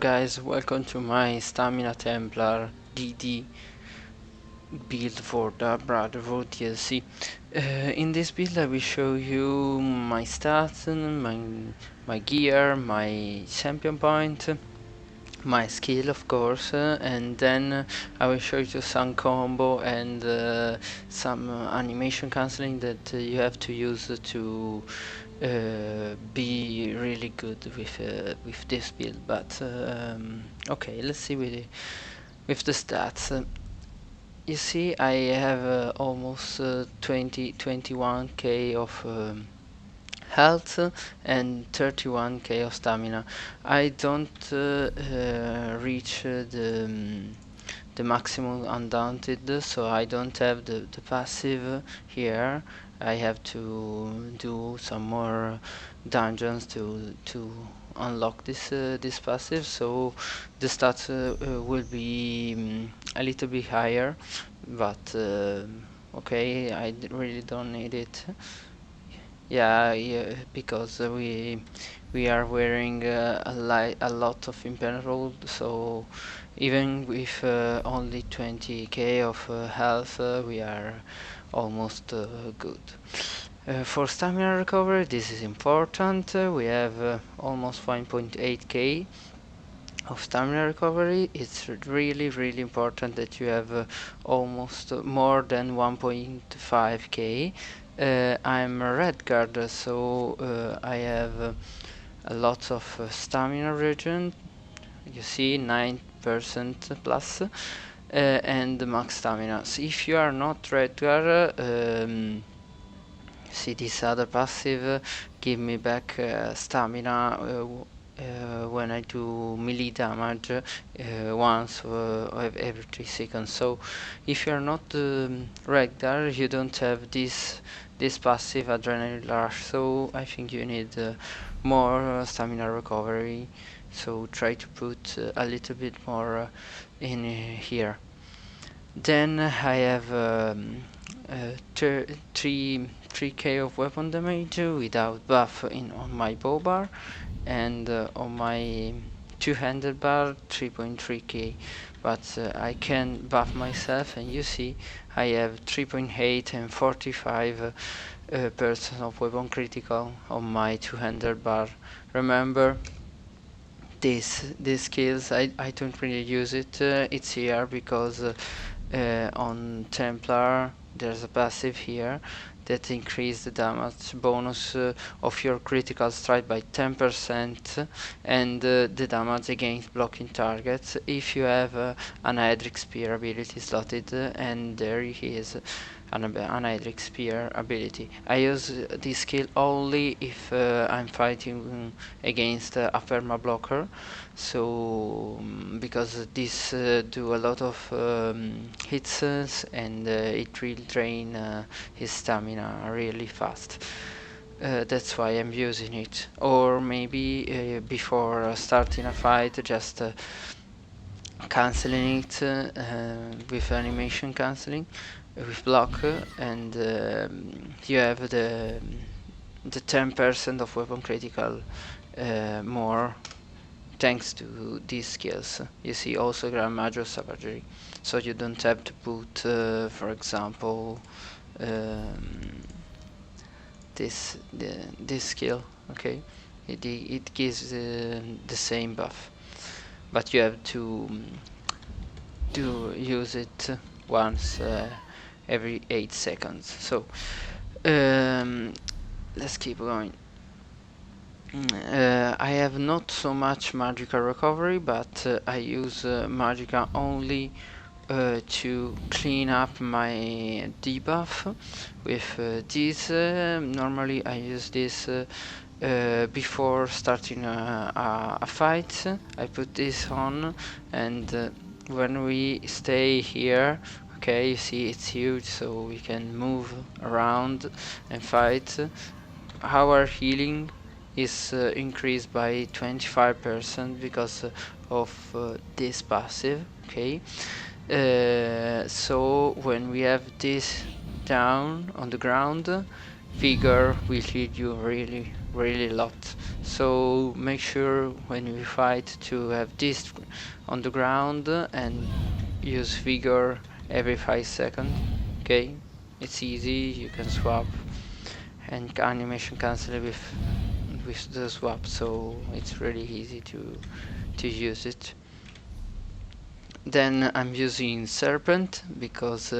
guys, welcome to my Stamina Templar DD build for the Brotherhood DLC. In this build I will show you my stats, my gear, my champion point, my skill of course, and then I will show you some combo and some animation cancelling that you have to use to be really good with this build. But okay, let's see with the stats. You see, I have almost 21k of health and 31k of stamina. I don't reach the maximum undaunted, so I don't have the passive here. I have to do some more dungeons to unlock this passive, so the stats will be a little bit higher, but okay, really don't need it. Yeah, because we are wearing a lot of impenetrable, so even with only 20k of health, we are almost good. For stamina recovery, this is important. We have almost 1.8k of stamina recovery. It's really important that you have almost more than 1.5k. I'm a red guard, so I have a lot of stamina regen. You see, 9% plus, and the max stamina. So if you are not red guard, see this other passive give me back stamina when I do melee damage once every 3 seconds. So if you're not regular, you don't have this passive adrenaline rush, so I think you need more stamina recovery, so try to put a little bit more in here. Then I have 3k of weapon damage without buff on my bow bar, and on my two-handed bar 3.3k, but I can buff myself, and you see I have 3.8 and 45 percent of weapon critical on my two-handed bar. Remember, these skills I don't really use it. It's here because on Templar there's a passive here that increase the damage bonus of your critical strike by 10%, and the damage against blocking targets if you have an Hydric Spear ability slotted, and there he is, an Hydric Spear ability. I use this skill only if I'm fighting against a perma blocker, so because this do a lot of hits, and it will drain his stamina really fast. That's why I'm using it. Or maybe before starting a fight, just canceling it with animation canceling with block, and you have the 10% of weapon critical more thanks to these skills. You see, also Grand Major Savagery, so you don't have to put for example this skill. Okay, it gives the same buff, but you have to use it once every 8 seconds. So let's keep going. I have not so much magical recovery, but I use magica only to clean up my debuff with this. Normally I use this before starting a fight. I put this on, and when we stay here, okay, you see it's huge, so we can move around and fight. Our healing is increased by 25% because of this passive. Okay, so when we have this down on the ground, vigor will heal you really a lot. So make sure when you fight to have this on the ground and use vigor every 5 seconds. Okay, it's easy, you can swap and animation cancel with the swap, so it's really easy to use it. Then I'm using Serpent because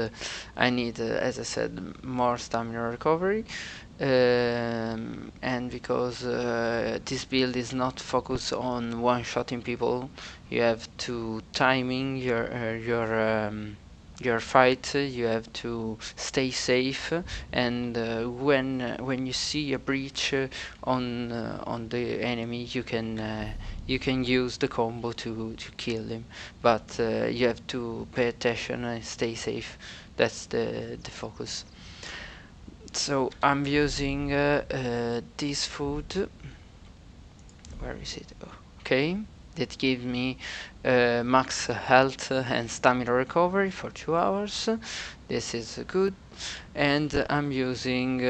I need, as I said, more stamina recovery, and because this build is not focused on one-shotting people. You have to timing your fight. You have to stay safe, and when you see a breach on the enemy, you can use the combo to kill him, but you have to pay attention and stay safe. That's the focus. So I'm using this food. Where is it? Oh, okay, that gives me max health and stamina recovery for 2 hours. This is good. And I'm using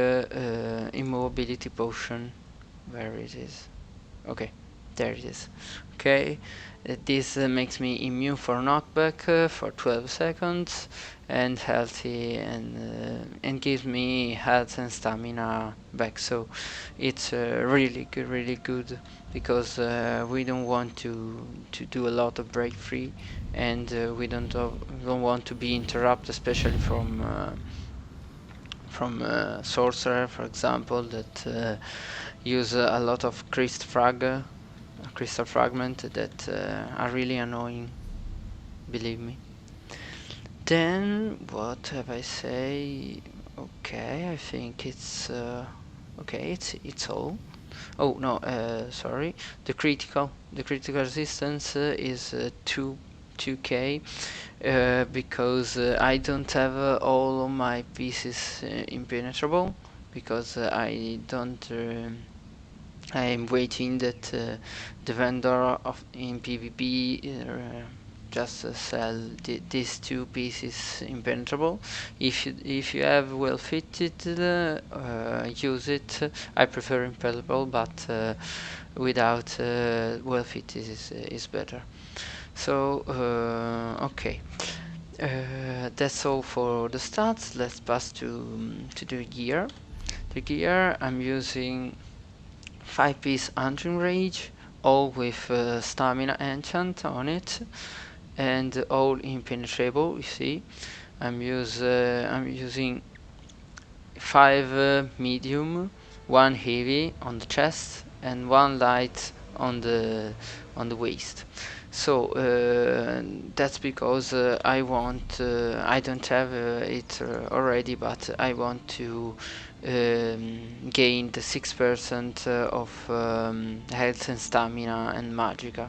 immobility potion. Where it is? Okay, there it is. Okay, this makes me immune for knockback for 12 seconds and healthy, and gives me health and stamina back. So it's really good because we don't want to do a lot of break free, and we don't want to be interrupted, especially from sorcerer, for example, that use a lot of crystal fragment that are really annoying, believe me. Then what have I say? Okay, I think it's okay. It's all. Oh no, sorry. The critical resistance is 2k because I don't have all of my pieces impenetrable, because I don't. I am waiting that the vendor in PvP just sell these two pieces impenetrable. If you have well fitted, use it. I prefer impenetrable, but without well fitted is better. So okay. That's all for the stats. Let's pass to the gear. The gear I'm using 5-piece Hunting Rage, all with stamina enchant on it, and all impenetrable. You see, I'm using 5 medium, 1 heavy on the chest, and 1 light on the waist. So that's because I don't have it already, but I want to gain the 6% of health and stamina and magicka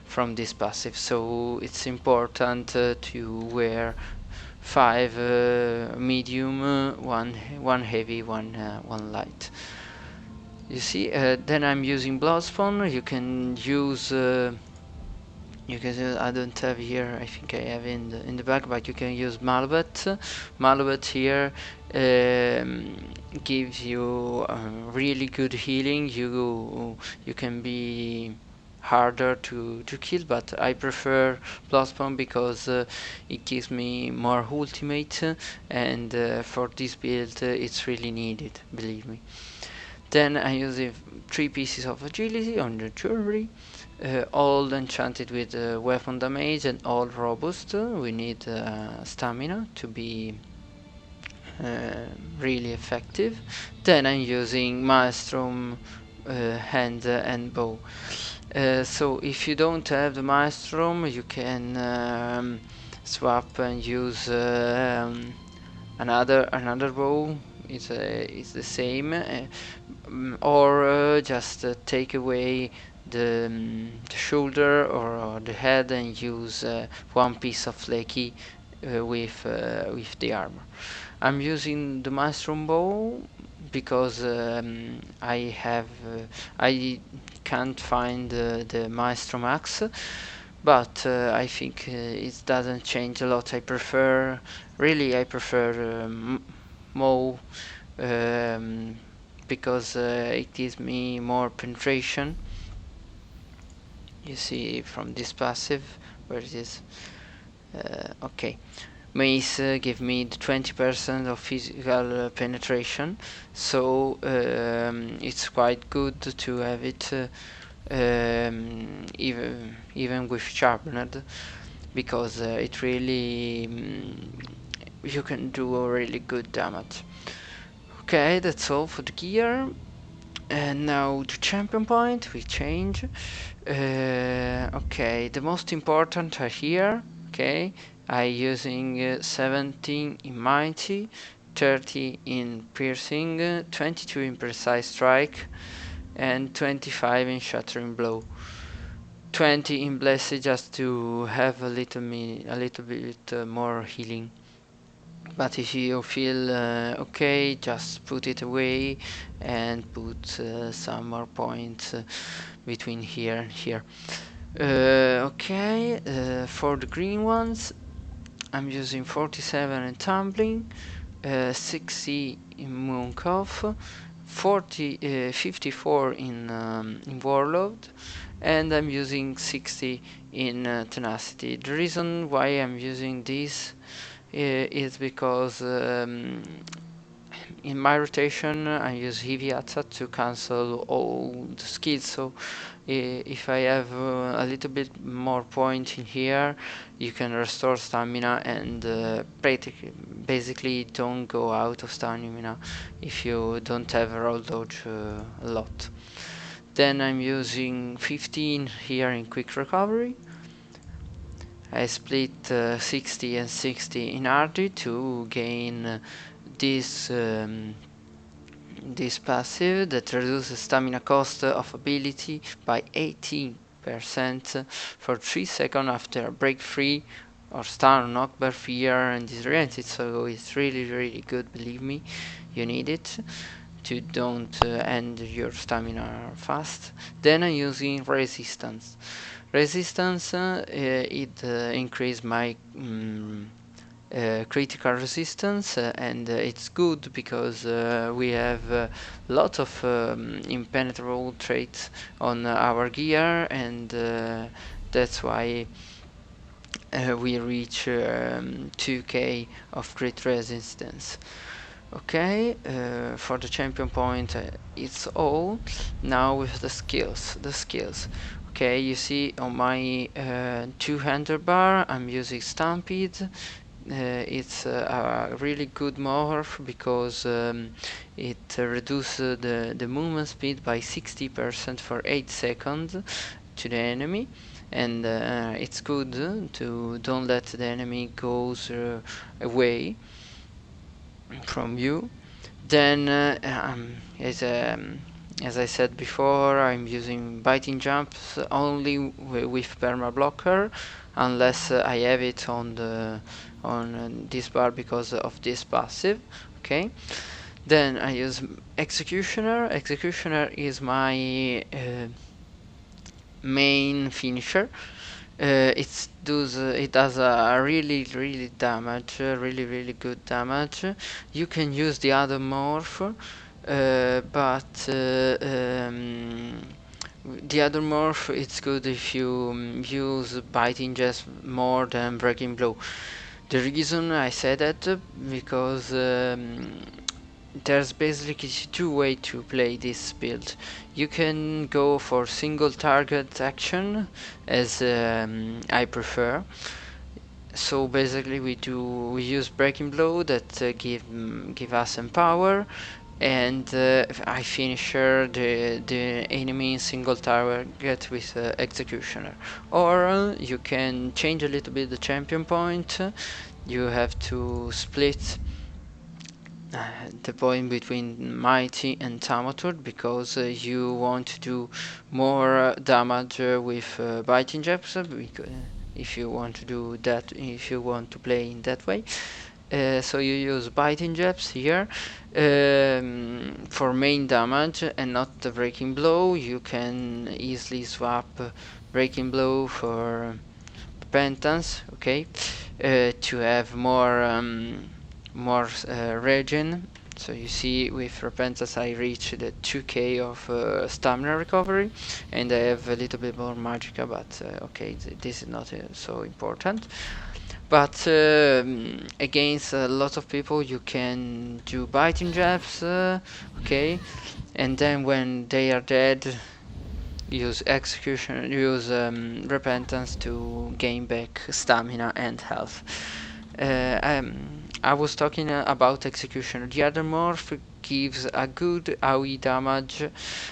from this passive. So it's important to wear 5 medium, one heavy, one light. You see, then I'm using Bloodspawn. I don't have here. I think I have in the back, but you can use Malvet. Malvet here gives you really good healing. You can be harder to kill, but I prefer Bloodspawn because it gives me more ultimate, and for this build it's really needed, believe me. Then I use 3 pieces of agility on the jewelry, all enchanted with weapon damage and all robust. We need stamina to be really effective. Then I'm using Maelstrom hand and bow. So if you don't have the Maelstrom, you can swap and use another bow. It's the same, or just take away the shoulder or the head and use 1 piece of flaky with the armor. I'm using the Maelstrom bow because I can't find the Maelstrom axe, but I think it doesn't change a lot. I prefer Mo, um, because it gives me more penetration. You see from this passive where it is. Okay, mace give me the 20% of physical penetration, so it's quite good to have it even with sharpened, because it really you can do a really good damage. Okay, that's all for the gear. And now the champion point we change. Okay, the most important are here. Okay, I using 17 in mighty, 30 in piercing, 22 in precise strike, and 25 in shattering blow. 20 in blessed just to have a little bit more healing. But if you feel okay, just put it away and put some more points between here and here. Okay, for the green ones, I'm using 47 in tumbling, 60 in mooncalf, 54 in warlord, and I'm using 60 in tenacity. The reason why I'm using this is because in my rotation I use heavy attack to cancel all the skills, so if I have a little bit more point in here, you can restore stamina and basically don't go out of stamina if you don't have roll dodge a lot. Then I'm using 15 here in quick recovery. I split 60 and 60 in RD to gain this this passive that reduces stamina cost of ability by 18% for 3 seconds after break free or stun, knockback, fear and disoriented. So it's really good, believe me, you need it to don't end your stamina fast. Then I'm using resistance. Resistance it increase my critical resistance, and it's good because we have a lot of impenetrable traits on our gear, and that's why we reach 2k of crit resistance. Okay, for the champion point it's all. Now with the skills. Okay, you see on my two-hander bar I'm using Stampede. It's a really good morph because it reduces the movement speed by 60% for 8 seconds to the enemy, and it's good to don't let the enemy goes away from you. Then as I said before, I'm using biting jumps only with perma blocker, unless I have it on the on this bar because of this passive. Okay, then I use executioner. Executioner is my main finisher. It does a really damage, really good damage. You can use the other morph, but the other morph it's good if you use biting just more than breaking blow. The reason I say that because there's basically two ways to play this build. You can go for single target action, as I prefer. So basically we use breaking blow that give us empower, and I finish the enemy in single target with executioner. Or you can change a little bit the champion point. You have to split the point between mighty and thaumaturge, because you want to do more damage with biting jabs, if you want to do that, if you want to play in that way. So you use biting jabs here for main damage and not the breaking blow. You can easily swap breaking blow for repentance, okay, to have more regen, So you see, with Repentance I reached the 2k of stamina recovery, and I have a little bit more magicka, but okay, this is not so important. But against a lot of people you can do biting jabs, okay, and then when they are dead, use execution, use repentance to gain back stamina and health. I was talking about executioner. The other morph gives a good AoE damage,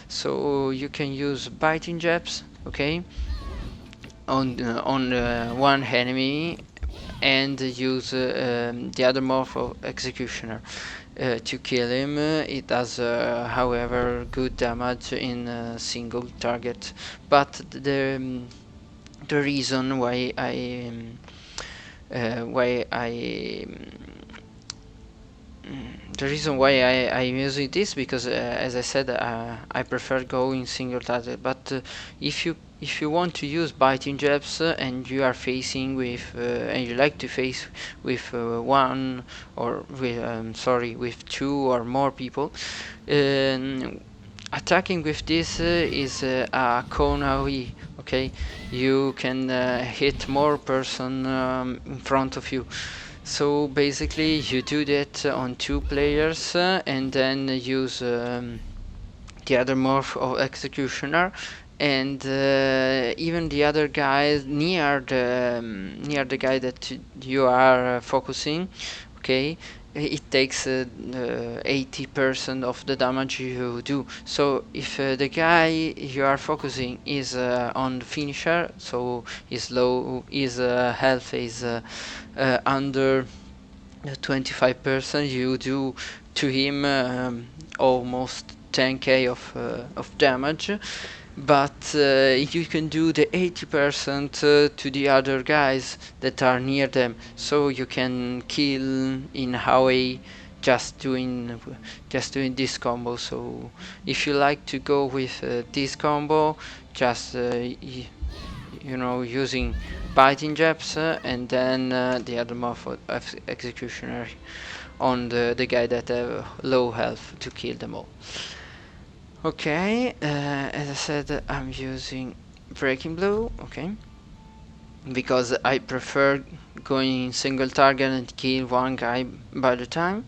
so you can use biting jabs, okay, on one enemy, and use the other morph of executioner to kill him. It does, however, good damage in a single target. But the reason why I the reason why I'm using this, because as I said, I prefer going single target. But if you want to use biting jabs and you are facing with and you like to face with one or with with two or more people, attacking with this is a cone AoE. Okay, you can hit more person in front of you. So basically you do that on 2 players and then use the other morph of executioner, and even the other guy near the guy that you are focusing, okay, it takes 80% of the damage you do. So if the guy you are focusing is on the finisher, so his health is under 25%, you do to him almost 10k of damage. But you can do the 80% to the other guys that are near them, so you can kill in Hawaii just doing this combo. So if you like to go with this combo, just using biting jabs and then the other morph of executioner on the guy that have low health to kill them all. Okay, as I said, I'm using Breaking Blow, okay, because I prefer going single target and kill one guy by the time.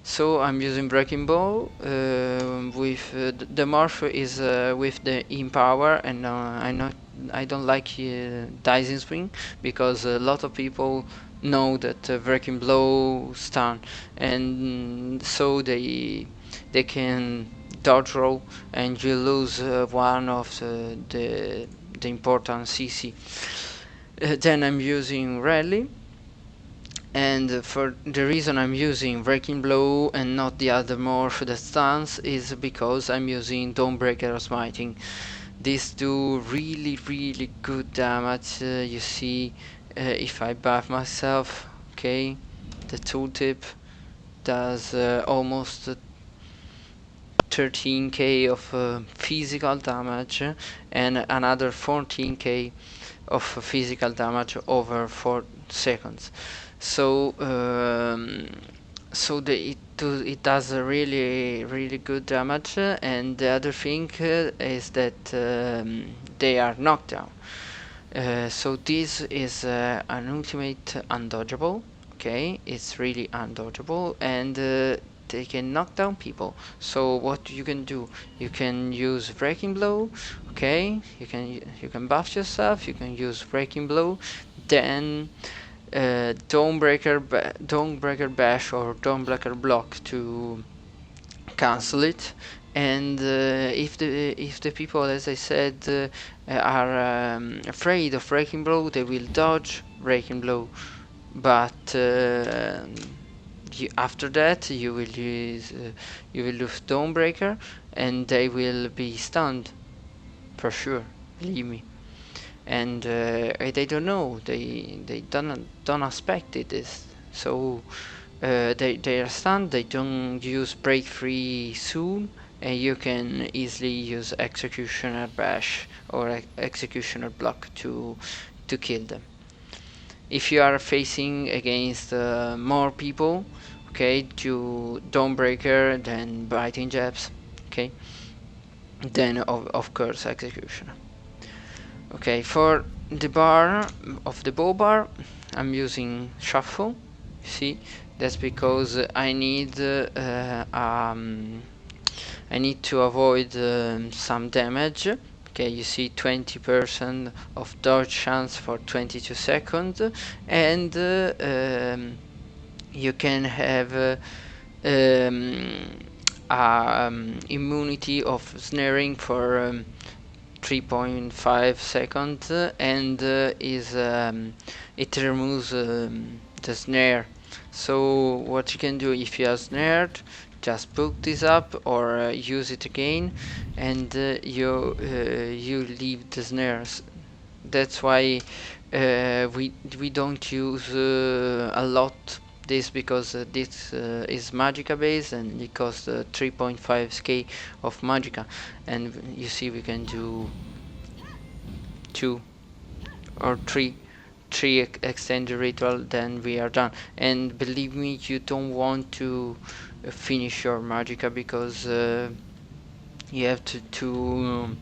So I'm using Breaking Ball with the morph is with the Empower, and I don't like Dicing Swing, because a lot of people know that Breaking Blow stun, and so they can dodge roll, and you lose one of the important CC. Then I'm using Rally, and for the reason I'm using Breaking Blow and not the other morph that stuns is because I'm using Dawnbreaker or Smiting. These do really good damage. You see, if I buff myself, okay, the tooltip does almost 13k of physical damage and another 14k of physical damage over 4 seconds. So it does a really good damage, and the other thing is that they are knockdown. So this is an ultimate undodgeable. Okay, it's really undodgeable, and they can knock down people. So what you can do, you can use Breaking Blow. Okay, you can buff yourself. You can use Breaking Blow, then Dawnbreaker Bash or Dawnbreaker Block to cancel it. And if the people, as I said, are afraid of Breaking Blow, they will dodge Breaking Blow. But after that, you will use Dawnbreaker, and they will be stunned for sure. Believe me. And they don't know. They don't expect it. So they are stunned. They don't use break free soon, and you can easily use Executioner Bash or Executioner Block to kill them. If you are facing against more people, okay, to Dawnbreaker, then Biting Jabs, okay, then of course Executioner. Okay, for the bar of the bow bar, I'm using Shuffle. See, that's because I need to avoid some damage. Okay, you see 20% of dodge chance for 22 seconds, and you can have immunity of snaring for 3.5 seconds, and it removes the snare. So what you can do if you are snared, just book this up or use it again, and you leave the snares. That's why we don't use a lot this, because this is Magica base and it costs 3.5k of Magica, and you see we can do 2 or 3 extended ritual, then we are done. And believe me, you don't want to finish your Magica, because you have to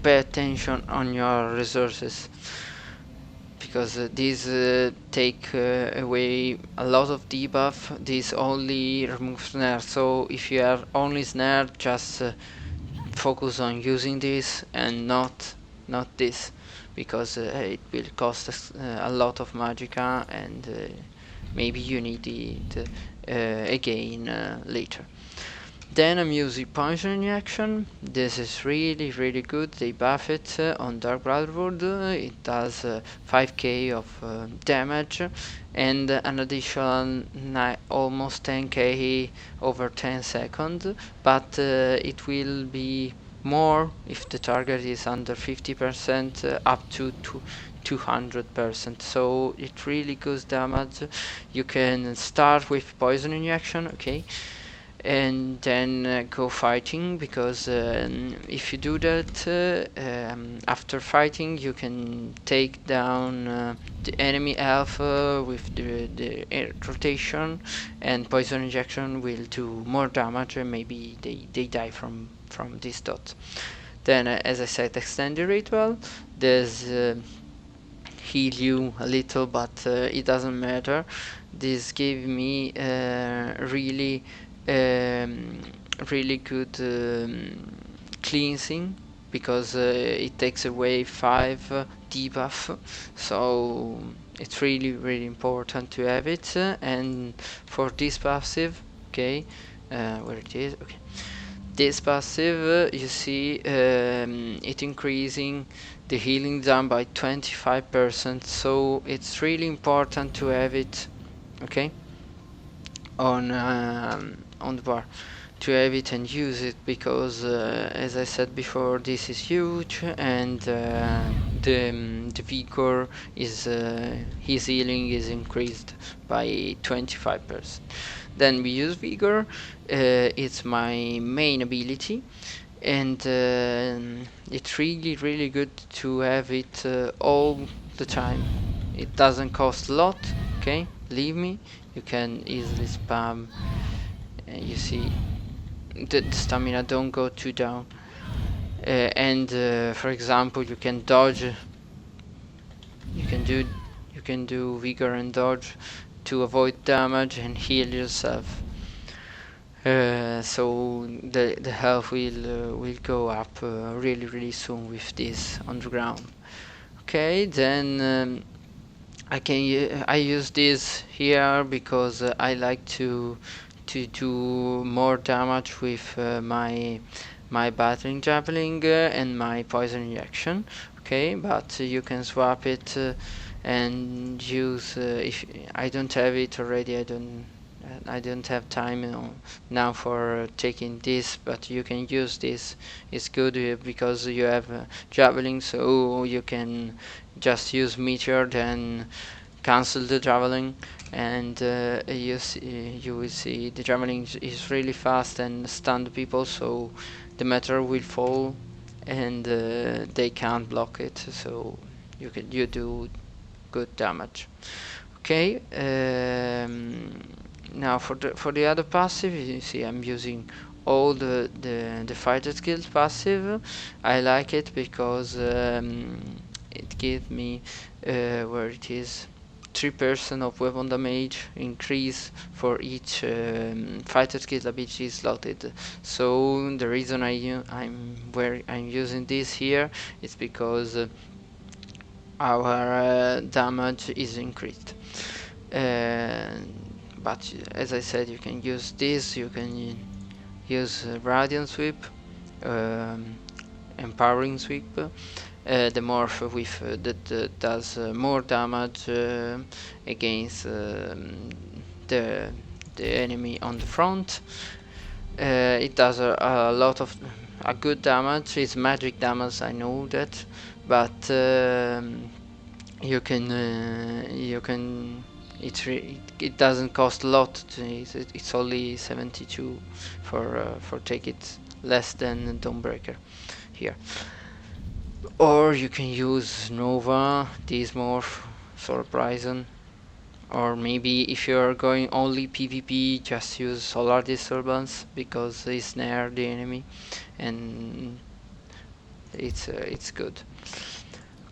pay attention on your resources, because these take away a lot of debuff. This only removes snare, so if you are only snare, just focus on using this and not this, because it will cost us a lot of Magica, and maybe you need it again later. Then I'm using Poison Injection. This is really good. They buff it on Dark Brotherhood. It does 5k of damage, and an additional almost 10k over 10 seconds. But it will be more if the target is under 50%, up to 200%. So it really goes damage. You can start with Poison Injection, okay, and then go fighting, because if you do that after fighting, you can take down the enemy alpha with the rotation, and Poison Injection will do more damage, and maybe they die from this dot. Then as I said, Extended Ritual. There's heal you a little, but it doesn't matter. This gave me um, really good cleansing, because it takes away 5 debuff, so it's really important to have it. And for this passive, okay, where it is, okay, this passive, you see it increasing the healing down by 25%, so it's really important to have it, okay, on the bar, to have it and use it, because as I said before, this is huge, and the vigor is his healing is increased by 25%. Then we use vigor. It's my main ability, and it's really good to have it all the time. It doesn't cost a lot, okay, believe me. You can easily spam, you see the stamina don't go too down, and for example, you can dodge, you can do vigor and dodge to avoid damage and heal yourself. So the health will go up really soon with this on the ground. Okay, then I use this here because I like to do more damage with my battering javelin and my poison injection. Okay, but you can swap it and use if I don't have it already. I don't have time now for taking this, but you can use this. It's good because you have javelin, so you can just use meteor, then cancel the javelin, and you will see the javelin is really fast and stun the people, so the meteor will fall and they can't block it, so you do good damage. Okay, Now for the other passive, you see I'm using all the fighter skills passive. I like it because it gives me where it is 3% of weapon damage increase for each fighter skill ability slotted. So the reason I'm using this here is because our damage is increased. But as I said, you can use this, you can use Radiant Sweep, um, Empowering Sweep, the morph with that does more damage against the enemy on the front. It does a lot of a good damage. It's magic damage, I know that, but you can it doesn't cost a lot. It's only 72 for take it less than Dawnbreaker here. Or you can use Nova, Dismorph, Solar Prison, or maybe if you're going only PvP, just use Solar Disturbance because they snare the enemy, and it's good.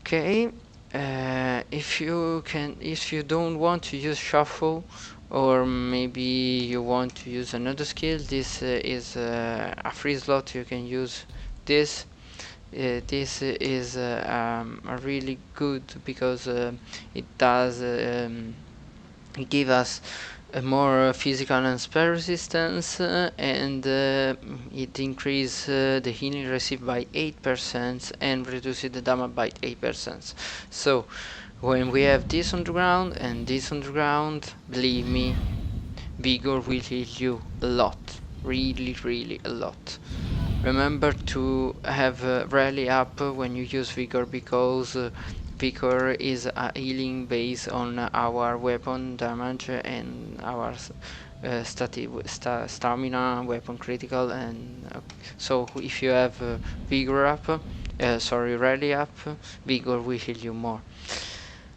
Okay, if you don't want to use Shuffle, or maybe you want to use another skill, this is a free slot. You can use this. This is a really good because it does give us a more physical and spell resistance, and it increases the healing received by 8% and reduces the damage by 8%. So when we have this on the ground and this on the ground, believe me, Vigor will heal you a lot, really a lot. Remember to have rally up when you use Vigor, because Vigor is a healing based on our weapon damage and our stamina, weapon critical, and so if you have Vigor up, rally up, Vigor will heal you more.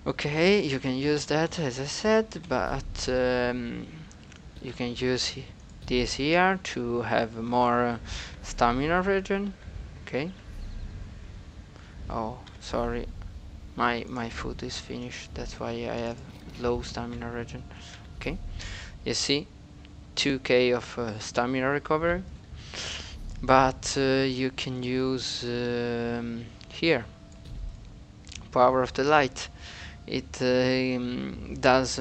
Okay, you can use that as I said, but you can use this here to have more stamina regen. Okay. Oh, sorry, my food is finished, that's why I have low stamina regen. Okay, you see 2k of stamina recovery, but you can use here Power of the Light. It does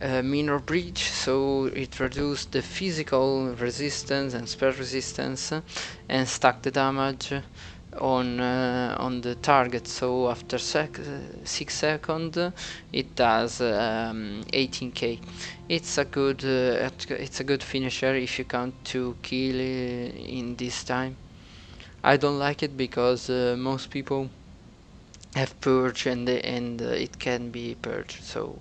minor breach, so it reduces the physical resistance and spell resistance and stack the damage on the target. So after 6 seconds it does 18k. It's a good finisher if you count to kill in this time. I don't like it because most people have purge and it can be purged, so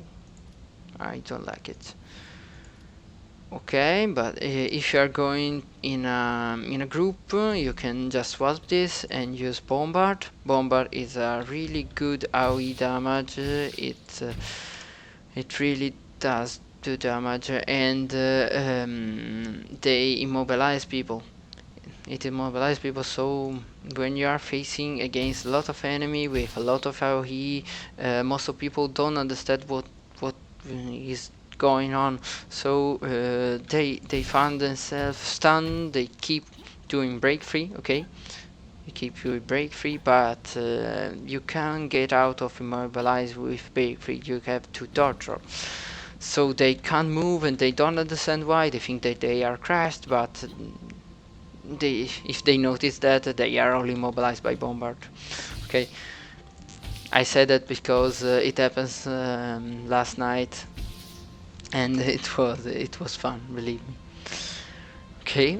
I don't like it. Okay, but if you are going in a group, you can just swap this and use Bombard. Bombard is a really good AoE damage. It really does do damage, and they immobilize people. It immobilizes people, so when you are facing against a lot of enemy with a lot of AoE, most of people don't understand what is going on, so they find themselves stunned. They keep doing break free. Okay, you keep doing break free, but you can't get out of immobilize with break free. You have to dodge drop, so they can't move and they don't understand why. They think that they are crashed, but if they notice that, they are only immobilized by Bombard. Okay, I said that because it happens last night, and it was fun, believe me. Okay,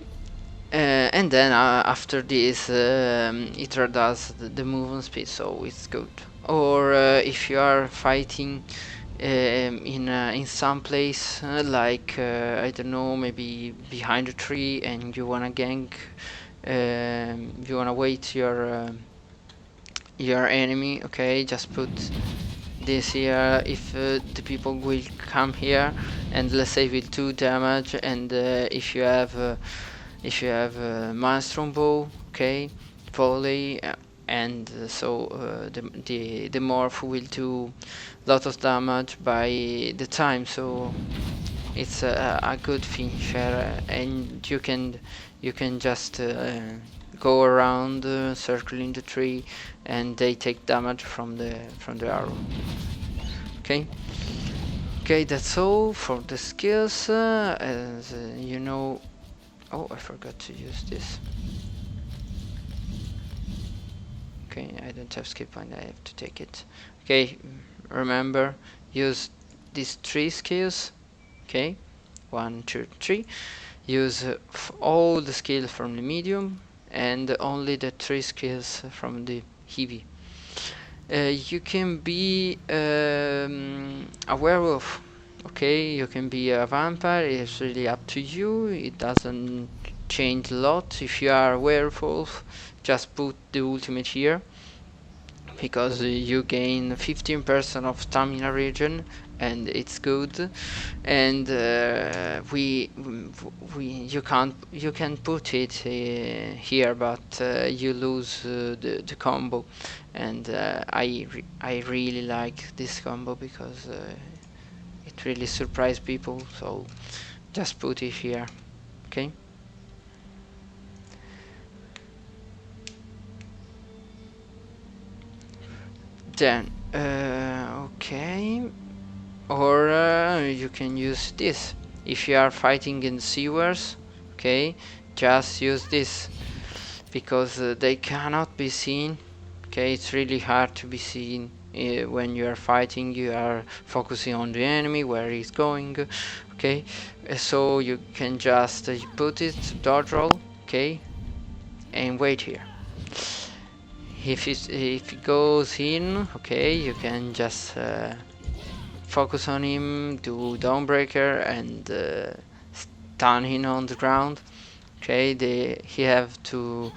and then after this, it does the movement speed, so it's good. Or if you are fighting in some place like I don't know, maybe behind a tree, and you wanna gank, you wanna wait your enemy. Okay, just put this here, if the people will come here and let's say will do damage, and if you have maelstrom bow, okay, volley, and the morph will do lot of damage by the time, so it's a good finisher, and you can just go around circling the tree, and they take damage from the arrow. Okay. Okay, that's all for the skills. As you know, oh, I forgot to use this. Okay, I don't have skip point, I have to take it. Okay, remember, use these 3 skills. Okay, 1, 2, 3. Use all the skills from the medium and only the 3 skills from the heavy. You can be a werewolf, okay, you can be a vampire, it's really up to you, it doesn't change a lot. If you are a werewolf, just put the ultimate here, because you gain 15% of stamina regen, and it's good. And you can put it here, but you lose the combo. And I really like this combo because it really surprised people, so just put it here. Okay. Then okay, or you can use this if you are fighting in sewers. Okay, just use this because they cannot be seen. Okay, it's really hard to be seen when you are fighting. You are focusing on the enemy, where he's going. Okay, so you can just put it, dodge roll, okay, and wait here. If it goes in, okay, you can just focus on him, do Dawnbreaker, and stun him on the ground. Okay, he have to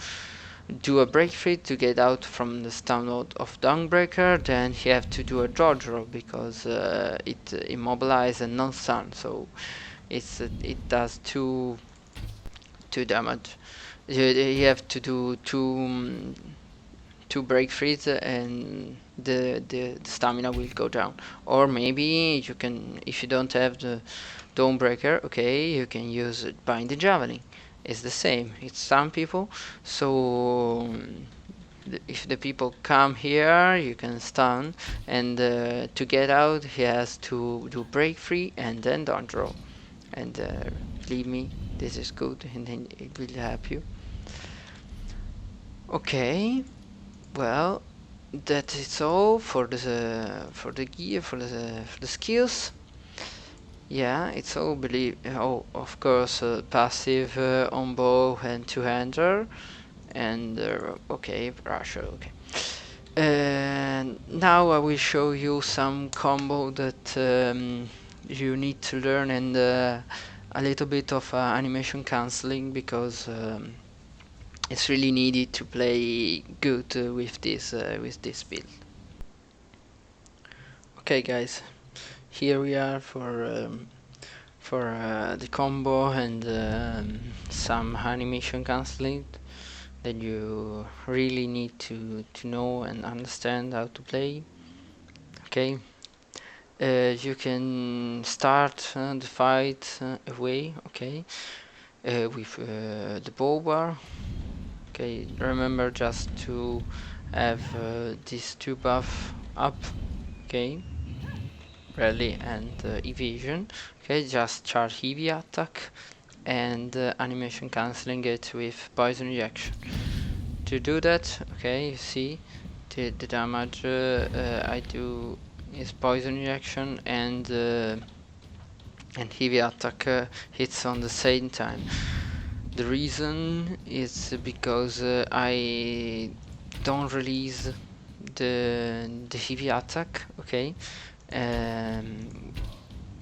do a break free to get out from the stun mode of Dawnbreaker. Then he have to do a dodge roll because it immobilize and non-stun, so it does two damage. You have to do two break freeze, and the stamina will go down. Or maybe you can, if you don't have the Dawnbreaker, okay, you can use Bind the Javelin. It's the same, it's stun people, so if the people come here, you can stun, and to get out he has to do break free and then don't roll. And believe me, this is good, and then it will help you. Okay, well, that is all for the gear, for the skills. Yeah, it's all of course passive on bow and two-hander, and okay, Russia, okay. And now I will show you some combo that you need to learn, and a little bit of animation cancelling, because it's really needed to play good with this build. Okay, guys, here we are for the combo and some animation cancelling that you really need to know and understand how to play. Okay, you can start the fight away, okay, with the bow bar. Okay, remember just to have these 2 buff up, okay, rally and evasion. Okay, just charge heavy attack and animation cancelling it with poison reaction. To do that, okay, you see the damage I do is poison reaction, and heavy attack hits on the same time. The reason is because I don't release the heavy attack, okay,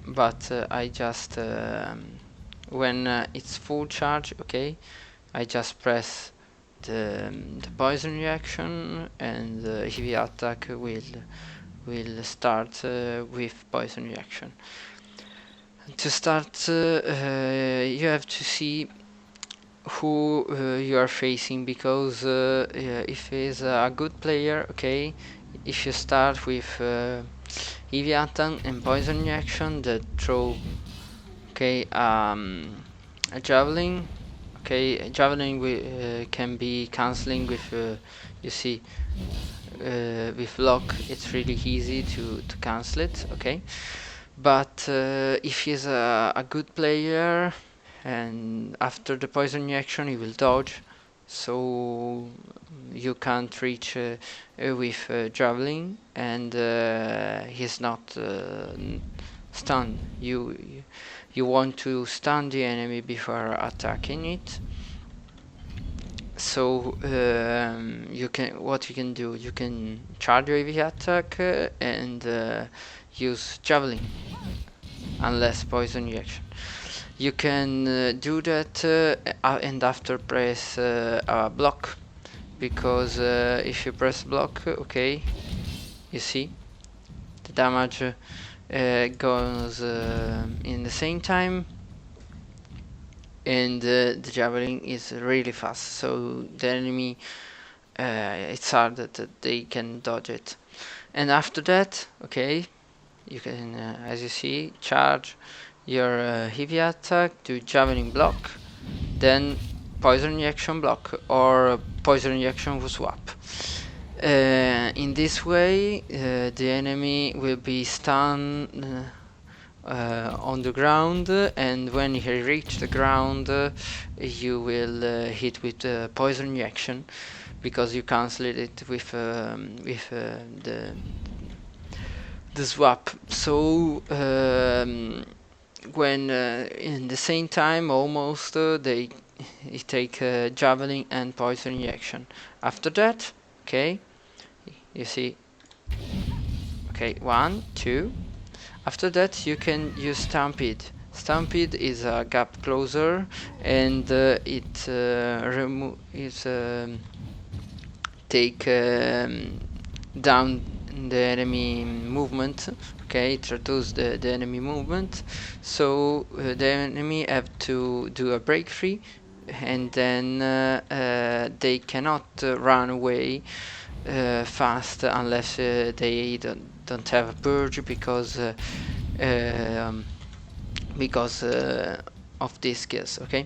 but I just when it's full charge, okay, I just press the poison reaction, and the heavy attack will will start with poison reaction. To start, you have to see who you are facing, because if he's a good player, okay, if you start with heavy attack and poison reaction that throw, okay, a javelin, okay, javelin can be cancelling with you see, with lock it's really easy to cancel it, okay. But if he's a good player, and after the poison reaction he will dodge, so you can't reach with javelin, and he's not stunned. You want to stun the enemy before attacking it. So what you can do, you can charge your heavy attack and use javelin, unless poison reaction. You can do that and after press a block, because if you press block, okay, you see the damage goes in the same time, and the javelin is really fast, so the enemy it's hard that they can dodge it. And after that, okay, you can as you see, charge your heavy attack, do javelin block, then poison reaction block, or poison reaction swap. In this way the enemy will be stunned on the ground, and when he reach the ground you will hit with poison reaction, because you cancel it with the swap. So when in the same time almost they take javelin and poison reaction. After that, okay, you see, okay, 1 2. After that you can use Stampede. Stampede is a gap closer, and it take down the enemy movement, okay, it reduces the enemy movement, so the enemy have to do a break free, and then they cannot run away fast unless they don't have a purge, because of these skills, okay.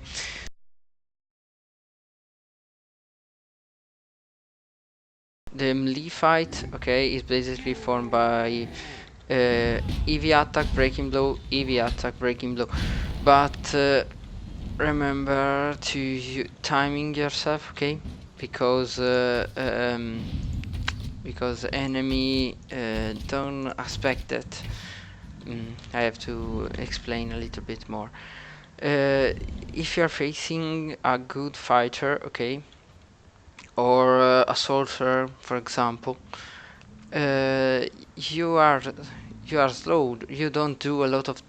The melee fight, okay, is basically formed by EV attack, breaking blow, EV attack, breaking blow, but remember to timing yourself, okay, because enemy don't expect that. I have to explain a little bit more. If you're facing a good fighter, okay, or a sorcerer, for example, you are slow. You don't do a lot of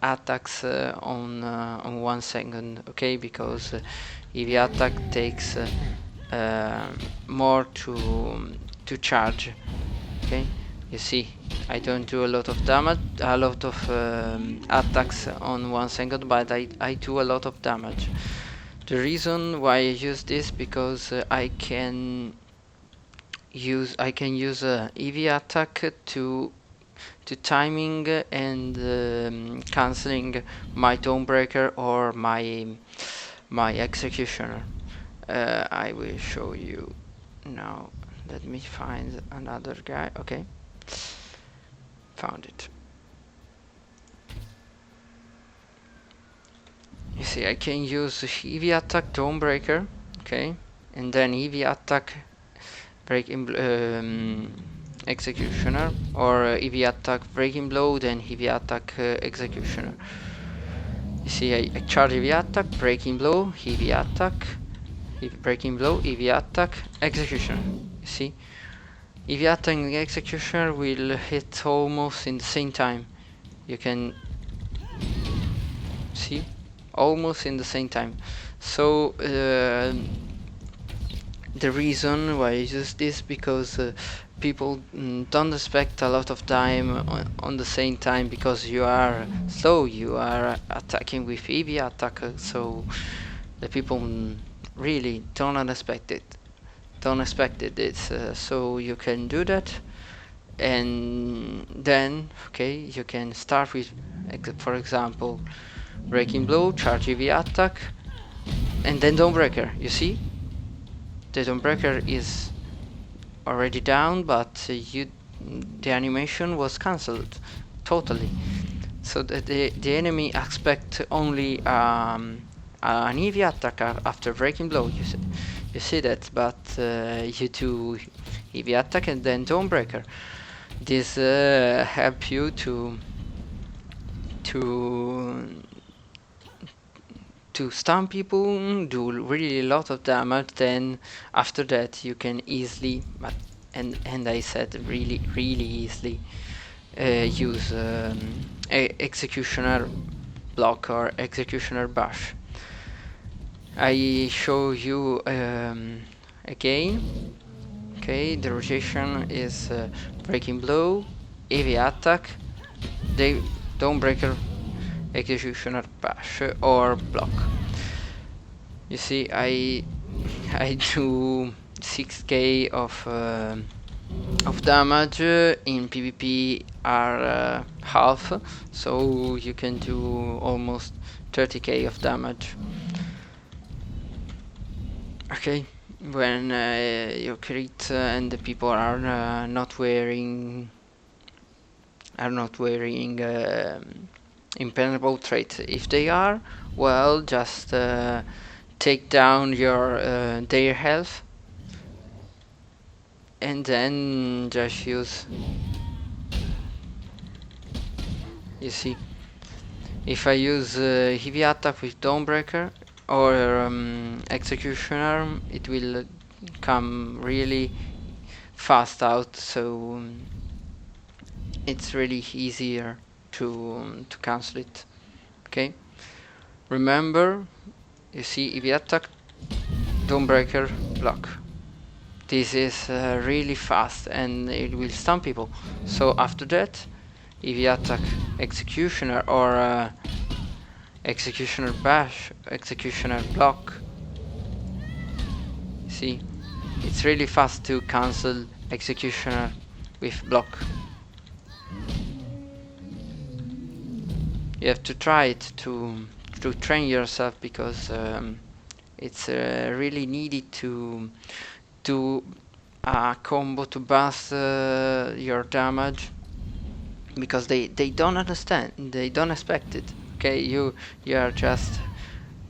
attacks on 1 second, okay, because if the attack takes more to charge, okay. You see, I don't do a lot of damage, a lot of attacks on 1 second, but I do a lot of damage. The reason why I use this, because I can use a EV attack to timing and cancelling my Dawnbreaker or my Executioner. I will show you now. Let me find another guy. Okay, found it. You see, I can use EV attack Dawnbreaker, okay, and then EV attack Executioner, or EV attack Breaking Blow, then EV attack Executioner. You see, I charge EV attack, Breaking Blow, EV attack, Breaking Blow, EV attack, Executioner. You see, EV attack and Executioner will hit almost in the same time. You can see, almost in the same time. So the reason why I use this, because people don't expect a lot of time on the same time because you are slow, you are attacking with heavy attack, so the people really don't expect it. It's so you can do that, and then okay, you can start with, for example, breaking blow, charge heavy attack, and then Dawnbreaker. You see, the Dawnbreaker is already down, but the animation was cancelled totally. So the enemy expect only an heavy attack after breaking blow. You see that, but you do heavy attack and then Dawnbreaker. This help you to stun people, do really a lot of damage. Then after that you can easily, but and I said really easily, use executioner block or executioner bash. I show you again. Okay, the rotation is breaking blow, heavy attack, they Dawnbreaker, executioner bash or block. You see, I do 6k of damage. In PvP are half, so you can do almost 30k of damage. Okay, when you crit and the people are not wearing impenetrable trait. If they are, well, just take down your their health and then just use. You see, if I use heavy attack with Dawnbreaker or executioner, it will come really fast out, so it's really easier to cancel it. Okay, remember, you see, heavy attack, Dawnbreaker, block. This is really fast and it will stun people. So after that, heavy attack, executioner or executioner bash, executioner block. See, it's really fast to cancel executioner with block. You have to try it to train yourself, because it's really needed to do a combo to boost your damage, because they don't understand, they don't expect it. Okay, you are just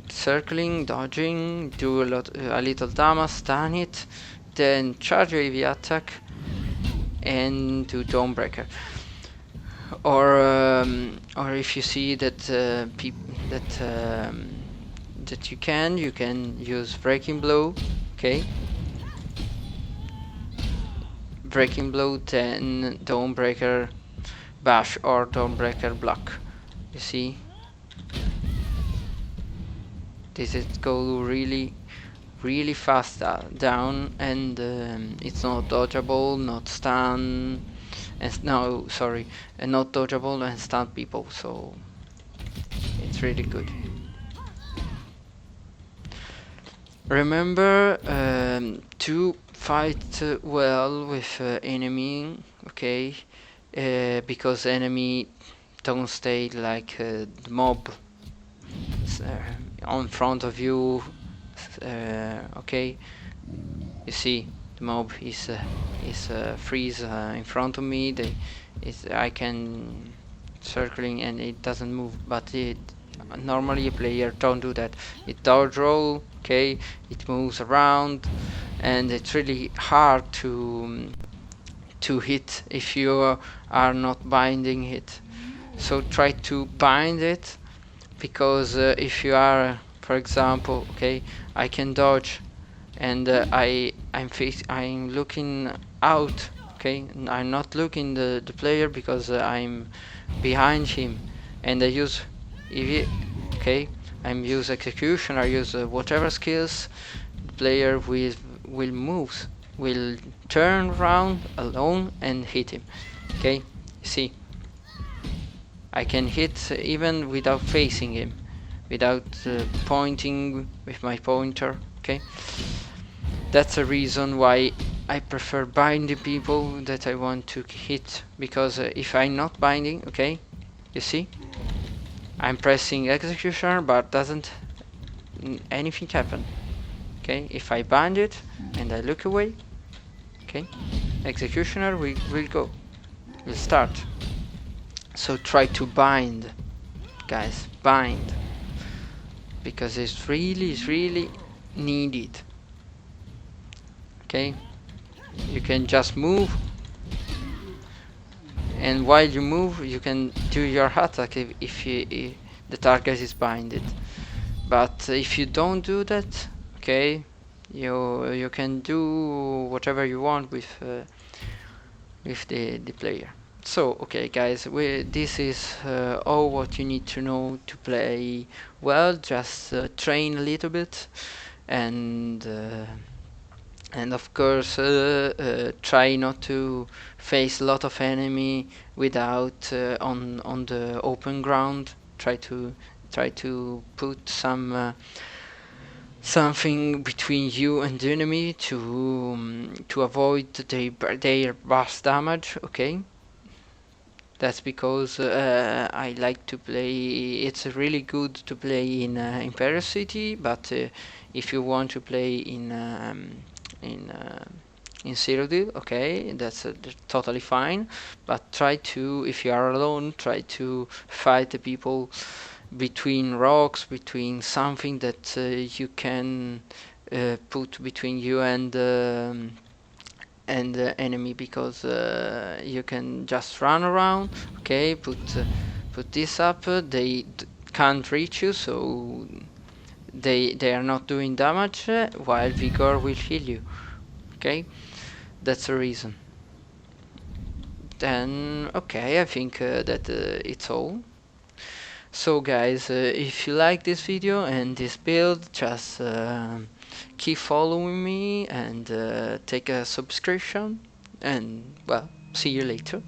circling, dodging, do a little damage, stun it, then charge your heavy attack and do Dawnbreaker. Or if you see that that you can use breaking blow. Okay, breaking blow, then Dawnbreaker bash or Dawnbreaker block. You see, this is go really fast down, and it's not dodgeable, not stun, and no, sorry, not dodgeable and stun people, so it's really good. Remember to fight well with enemy, okay, because enemy don't stay like the mob on front of you. Okay, you see, the mob is freeze in front of me. I can circling and it doesn't move, but normally a player don't do that. It dodge roll, okay, it moves around, and it's really hard to hit if you are not binding it. So try to bind it, because if you are, for example, okay, I can dodge, and I'm looking out, okay, I'm not looking the player, because I'm behind him, and I use okay, I'm use execution, I use whatever skills, the player will will turn around alone and hit him. Okay, see, I can hit even without facing him, without pointing with my pointer. Okay, that's a reason why I prefer binding people that I want to hit, because if I'm not binding, okay, you see, I'm pressing executioner but doesn't anything happen. Okay, if I bind it and I look away, okay, executioner will go, will start. So try to bind, guys, bind, because it's really needed. Okay, you can just move, and while you move you can do your attack if the target is binded. But if you don't do that, okay, you can do whatever you want with the player. So okay guys, this is all what you need to know to play well. Just train a little bit, and of course try not to face a lot of enemy without on the open ground. Try to put something between you and the enemy to avoid their burst damage. Okay, that's because I like to play. It's really good to play in Imperial City, but if you want to play in in Cyrodiil, okay, that's totally fine. But try to, if you are alone, try to fight the people between rocks, between something that you can put between you and the enemy, because you can just run around. Okay, put this up. They can't reach you, so they are not doing damage, while Vigor will heal you. Okay, that's the reason. Then okay, I think that it's all. So guys, if you like this video and this build, just keep following me and take a subscription, and well, see you later.